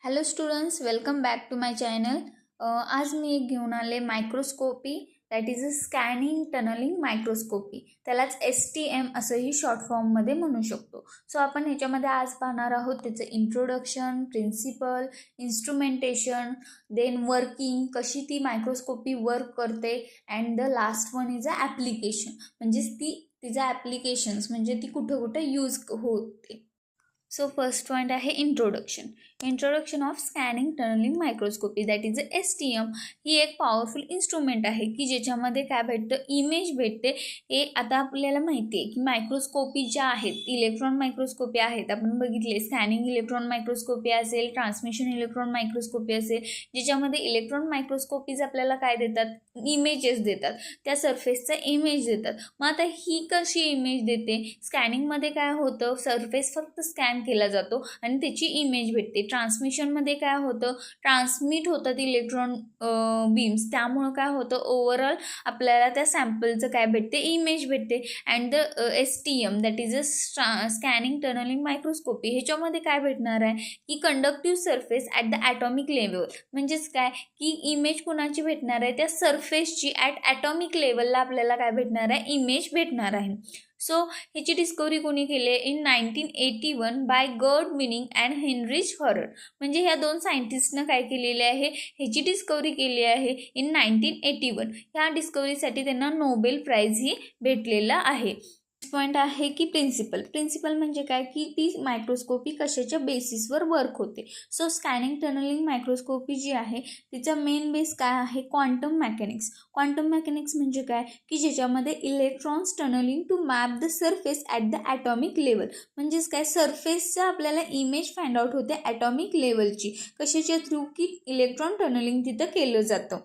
Hello students, welcome back to my channel. आज मी एक घेऊन आले microscopy, that is a scanning tunneling microscopy. त्यालाच STM असंही शॉर्ट फॉर्ममध्ये म्हणू शकतो. सो आपण ह्याच्यामध्ये आज पाहणार आहोत त्याचं introduction, principle, instrumentation, then working, कशी ती मायक्रोस्कोपी वर्क करते, and the last one is a application, म्हणजेच तिचं ॲप्लिकेशन्स म्हणजे ती कुठं कुठं यूज होते. सो फर्स्ट पॉईंट आहे introduction of scanning tunneling microscopy, that is STM. ही एक पॉवरफुल इन्स्ट्रुमेंट आहे की ज्याच्यामध्ये काय भेटतं, इमेज भेटते. हे आता आपल्याला माहिती आहे की मायक्रोस्कोपी ज्या आहेत, इलेक्ट्रॉन मायक्रोस्कोपी आहेत, आपण बघितले. स्कॅनिंग इलेक्ट्रॉन मायक्रोस्कोपी असेल, ट्रान्समिशन इलेक्ट्रॉन मायक्रोस्कोपी असेल, ज्याच्यामध्ये इलेक्ट्रॉन मायक्रोस्कोपीज आपल्याला काय देतात, इमेजेस देतात, त्या सरफेसचा इमेज देतात. मग आता ही कशी इमेज देते, स्कॅनिंगमध्ये काय होतं, सरफेस फक्त स्कॅन केला जातो आणि त्याची इमेज भेटते. ट्रान्समिशनमध्ये काय होतं, ट्रान्समिट होतात इलेक्ट्रॉन बीम्स, त्यामुळं काय होतं, ओव्हरऑल आपल्याला त्या सॅम्पलचं काय भेटते, इमेज भेटते. And the STM, that is a scanning tunneling microscopy, ह्याच्यामध्ये काय भेटणार आहे की conductive surface at the atomic level. म्हणजेच काय की इमेज कुणाची भेटणार आहे, त्या सरफेसची ॲट ॲटॉमिक लेवलला आपल्याला काय भेटणार आहे, इमेज भेटणार आहे. सो ह्याची डिस्कवरी कोणी केली आहे, in 1981 by Gerd Binnig and Heinrich Rohrer. म्हणजे ह्या दोन सायंटिस्टनं काय केलेले आहे, ह्याची डिस्कवरी केली आहे इन 1981. ह्या डिस्कवरीसाठी त्यांना नोबेल प्राईजही भेटलेला आहे. पॉईंट आहे की प्रिन्सिपल म्हणजे काय की ती मायक्रोस्कोपी कशाच्या बेसिसवर वर्क होते. सो स्कॅनिंग टनलिंग मायक्रोस्कोपी जी आहे तिचा मेन बेस काय आहे, क्वांटम मेकॅनिक्स म्हणजे काय की ज्याच्यामध्ये electrons tunneling to map the surface at the atomic level. म्हणजेच काय, सरफेसचा आपल्याला इमेज फाइंड आउट होते ॲटॉमिक लेवलची, कशाच्या थ्रू की इलेक्ट्रॉन टनलिंग तिथं केलं जातं.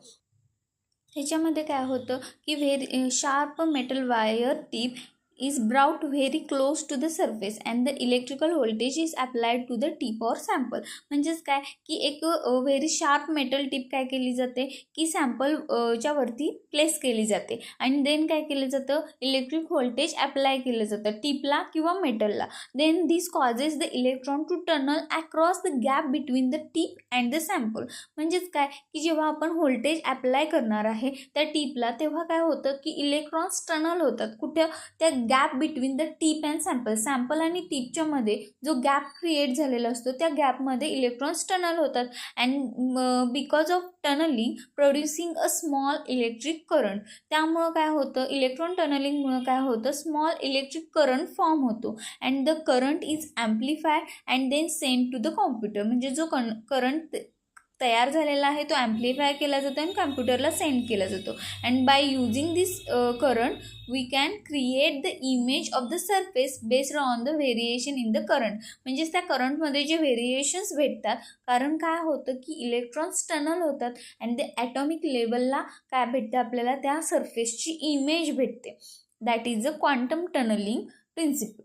ह्याच्यामध्ये काय होतं की very sharp metal wire tip is brought very close to the surface and the electrical voltage is applied to the tip or sample. म्हणजेच काय की एक व्हेरी शार्प मेटल टिप काय केली जाते की सॅम्पल च्या वरती प्लेस केली जाते आणि देन काय केलं जातं, इलेक्ट्रिक व्होल्टेज अप्लाय केलं जातं टिपला किंवा मेटलला. Then this causes the electron to tunnel across the gap between the tip and the sample. म्हणजेच काय की जेव्हा आपण व्होल्टेज अप्लाय करणार आहे त्या टिपला, तेव्हा काय होतं की इलेक्ट्रॉन्स टनल होतात कुठं, त्या gap between the tip and sample आणि टीपच्या मध्ये जो गॅप क्रिएट झालेला असतो त्या गॅपमध्ये इलेक्ट्रॉन्स टनल होतात. And because of tunneling producing a small electric current. त्यामुळं काय होतं, इलेक्ट्रॉन टनलिंगमुळं काय होतं, स्मॉल इलेक्ट्रिक करंट फॉर्म होतो. And the current is amplify and then send to the computer. म्हणजे जो करंट तयार झालेला आहे तो ॲम्प्लिफाय केला जातो आणि कॉम्प्युटरला सेंड केला जातो. And by using this current we can create the image of the surface based on the variation in the current. म्हणजेच त्या करंटमध्ये जे व्हेरिएशन्स भेटतात, कारण काय होतं की इलेक्ट्रॉन्स टनल होतात अँड द ॲटॉमिक लेवलला काय भेटतं, आपल्याला त्या सरफेसची इमेज भेटते. That is a quantum tunneling principle.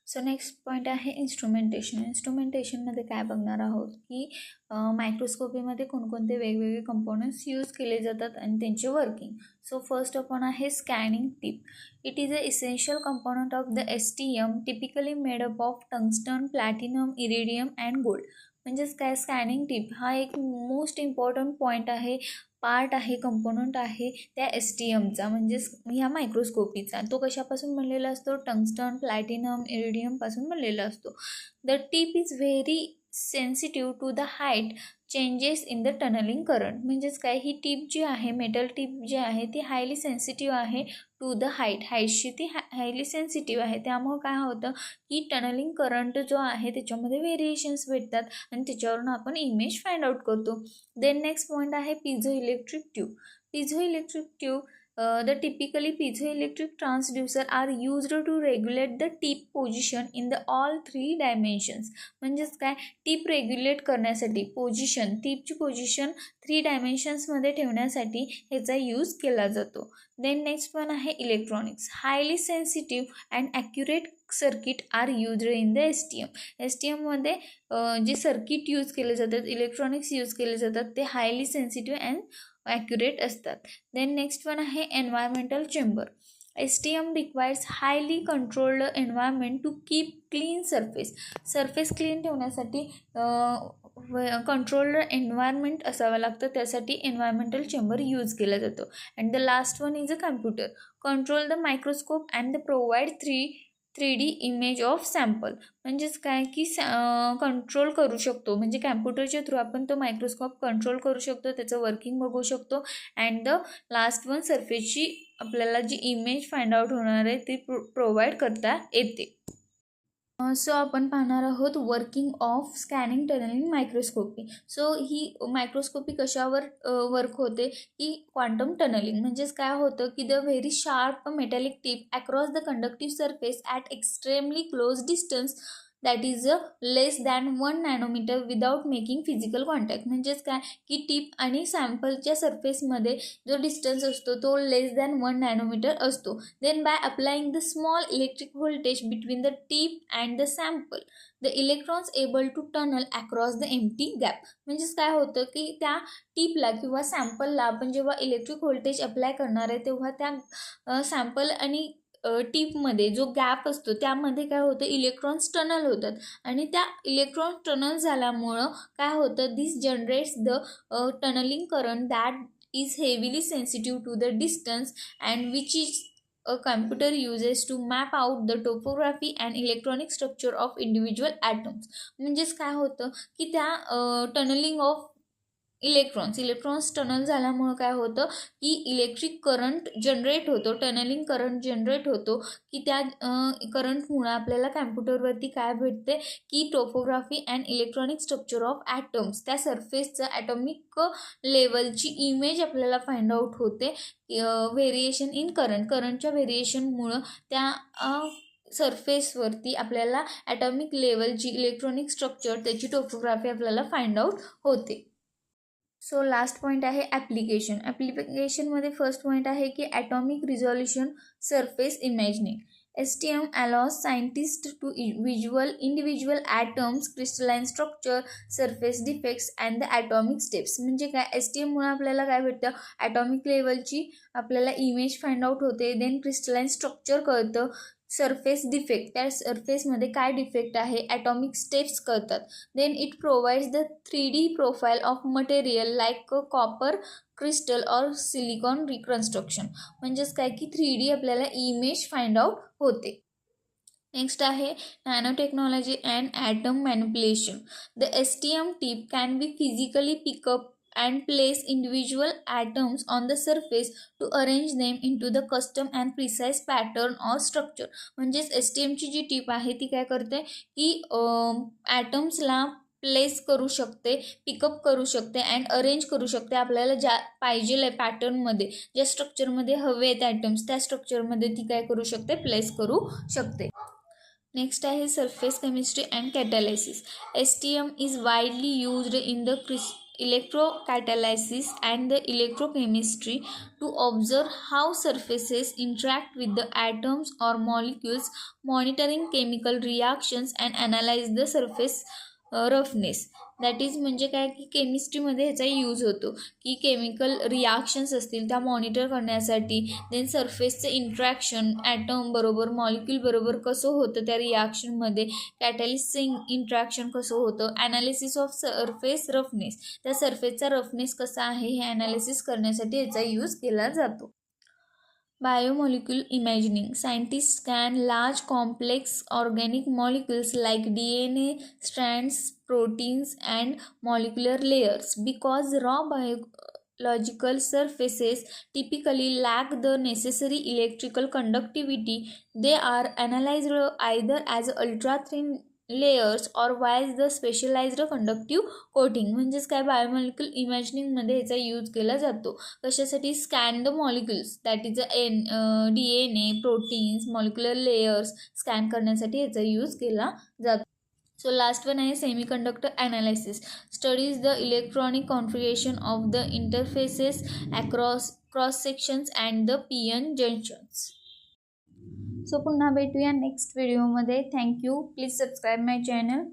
So next point आहे इन्स्ट्रुमेंटेशनमध्ये काय बघणार आहोत की मायक्रोस्कोपीमध्ये कोणकोणते वेगवेगळे कंपोनंट्स यूज केले जातात आणि त्यांचे वर्किंग. सो फर्स्ट आपण आहे scanning tip. It is a essential component of the STM, typically made up of tungsten, platinum, iridium and gold. म्हणजेच काय, स्कॅनिंग टिप हा एक मोस्ट इम्पॉर्टंट पॉईंट आहे, पार्ट आहे, कंपोनंट आहे त्या STMचा, म्हणजेच ह्या मायक्रोस्कोपीचा. तो कशापासून बनलेला असतो, टंगस्टन, प्लॅटिनम, इरिडियमपासून बनलेला असतो. The tip is very sensitive to the height changes in the tunneling current. म्हणजेच काय, ही टिप जी आहे, मेटल टिप जी आहे ती हायली सेन्सिटिव्ह आहे टू द हाईटशी ती हायली सेन्सिटिव्ह आहे. त्यामुळं काय होतं की टनलिंग करंट जो आहे त्याच्यामध्ये व्हेरिएशन्स भेटतात आणि त्याच्यावरून आपण इमेज फाइंड आउट करतो. देन नेक्स्ट पॉईंट आहे piezoelectric tube. The typically piezoelectric transducer are used to regulate the tip position in the all three dimensions. म्हणजेच काय, टिप रेग्युलेट करण्यासाठी पोझिशन, टिपची पोझिशन 3 डायमेन्शन्समध्ये ठेवण्यासाठी ह्याचा यूज केला जातो. देन नेक्स्ट वन आहे electronics. Highly sensitive and accurate circuit are used in the STMमध्ये जे सर्किट यूज केले जातात, इलेक्ट्रॉनिक्स यूज केले जातात, ते हायली सेन्सिटिव्ह अँड ॲक्युरेट असतात. देन नेक्स्ट वन आहे environmental chamber. STM requires highly controlled environment to keep clean surface clean ठेवण्यासाठी कंट्रोल्ड एन्व्हायरमेंट असावं लागतं, त्यासाठी एन्व्हायरमेंटल चेंबर यूज केला जातो. And the last one is a computer. Control the microscope and the provide 3D image of sample. म्हणजेच काय की control करू शकतो, म्हणजे कॅम्प्युटरच्या थ्रू आपण तो मायक्रोस्कोप कंट्रोल करू शकतो, त्याचं वर्किंग बघू शकतो. अँड द लास्ट वन सरफेसची आपल्याला जी इमेज फाइंड आउट होणार आहे ती प्रोव्हाइड करता येते. सो आपण पाहणार आहोत working of scanning tunneling microscopy. So ही मायक्रोस्कोपी कशावर वर्क होते की क्वांटम टनलिंग. म्हणजेच काय होतं की the very sharp metallic tip across the conductive surface at extremely close distance that is less than 1 nanometer without making physical contact. म्हणजेच काय की टिप आणि सॅम्पलच्या सरफेसमध्ये जो डिस्टन्स असतो तो लेस दॅन 1 नॅनोमीटर असतो. Then by applying the small electric voltage between the tip and the sample the electrons able to tunnel across the empty gap. म्हणजेच काय होतं की त्या टिपला किंवा सॅम्पलला आपण जेव्हा इलेक्ट्रिक व्होल्टेज अप्लाय करणार आहे तेव्हा त्या सॅम्पल आणि टिपमध्ये जो गॅप असतो त्यामध्ये काय होतं इलेक्ट्रॉन्स टनल होतात आणि त्या इलेक्ट्रॉन्स टनल झाल्यामुळं काय होतं this generates the tunneling current that is heavily sensitive to the distance and which is a computer uses to map out the topography and electronic structure of individual atoms. म्हणजेच काय होतं की त्या tunnelling of electrons tunnel झाल्यामुळं काय होतं की electric current generate होतो, टनलिंग करंट जनरेट होतो की त्या करंटमुळं आपल्याला कॅम्प्युटरवरती काय भेटते की topography and electronic structure of atoms, त्या सरफेसचं ॲटॉमिक लेवलची इमेज आपल्याला फाइंड आउट होते. व्हेरिएशन इन करंटच्या व्हेरिएशनमुळं त्या सरफेसवरती आपल्याला ॲटॉमिक लेवलची इलेक्ट्रॉनिक स्ट्रक्चर त्याची टोपोग्राफी आपल्याला फाइंड आउट होते. सो लास्ट पॉईंट आहे ॲप्लिकेशन. ॲप्लिकेशनमध्ये फर्स्ट पॉईंट आहे की atomic resolution surface imagining. STM allows scientists to visual individual atoms, crystalline structure, surface defects and the atomic steps. म्हणजे काय STMमुळे आपल्याला काय भेटतं ॲटॉमिक लेवलची आपल्याला इमेज फाइंड आउट होते. देन क्रिस्टलाइन स्ट्रक्चर कळतं, सरफेस डिफेक्ट त्या सरफेसमध्ये काय डिफेक्ट आहे, ॲटॉमिक स्टेप्स कळतात. Then it provides the 3D profile of material like copper crystal और सिलिकॉन रिकन्स्ट्रक्शन. म्हणजेच काय की 3D आपल्याला इमेज फाइंड आउट होते. नेक्स्ट आहे nano technology and atom manipulation. The STM tip can be physically pick up and place individual atoms on the surface to arrange them into the custom and precise pattern or structure. म्हणजेच STMची जी tip आहे ती काय करते की ॲटम्सला place करू शकते, pickup करू शकते अँड अरेंज करू शकते आपल्याला ज्या पाहिजे पॅटर्नमध्ये, ज्या स्ट्रक्चरमध्ये हवे आहेत ॲटम्स त्या स्ट्रक्चरमध्ये ती काय करू शकते, प्लेस करू शकते. नेक्स्ट आहे surface chemistry and catalysis. STM is widely used in the electrocatalysis and the electrochemistry to observe how surfaces interact with the atoms or molecules, monitoring chemical reactions and analyze the surface roughness. That is म्हणजे काय की केमिस्ट्रीमध्ये ह्याचा use होतो की chemical reactions असतील त्या monitor करण्यासाठी. Then सरफेसचं interaction item बरोबर मॉलिक्यूल बरोबर कसं होतं त्या रिॲक्शनमध्ये, कॅटॅलिस्टचं इंट्रॅक्शन कसं होतं, ॲनालिसिस ऑफ सरफेस रफनेस, त्या सरफेसचा रफनेस कसा आहे हे ॲनालिसिस करण्यासाठी ह्याचा यूज केला जातो. Biomolecule imaging. Scientists scan large complex organic molecules like DNA strands, proteins and molecular layers. Because raw biological surfaces typically lack the necessary electrical conductivity, they are analyzed either as ultra thin layers or via the specialized conductive coating. म्हणजेच काय बायोमॉलिक्युल इमॅजिनिंगमध्ये ह्याचा use केला जातो. कशासाठी, scan the molecules that is DNA, proteins, molecular layers scan करण्यासाठी ह्याचा use केला जातो. सो लास्ट वन आहे semiconductor analysis. Studies the electronic configuration of the interfaces across cross sections and the PN junctions. So पुन्हा भेटूया next व्हिडिओमध्ये. Thank you. Please subscribe my channel.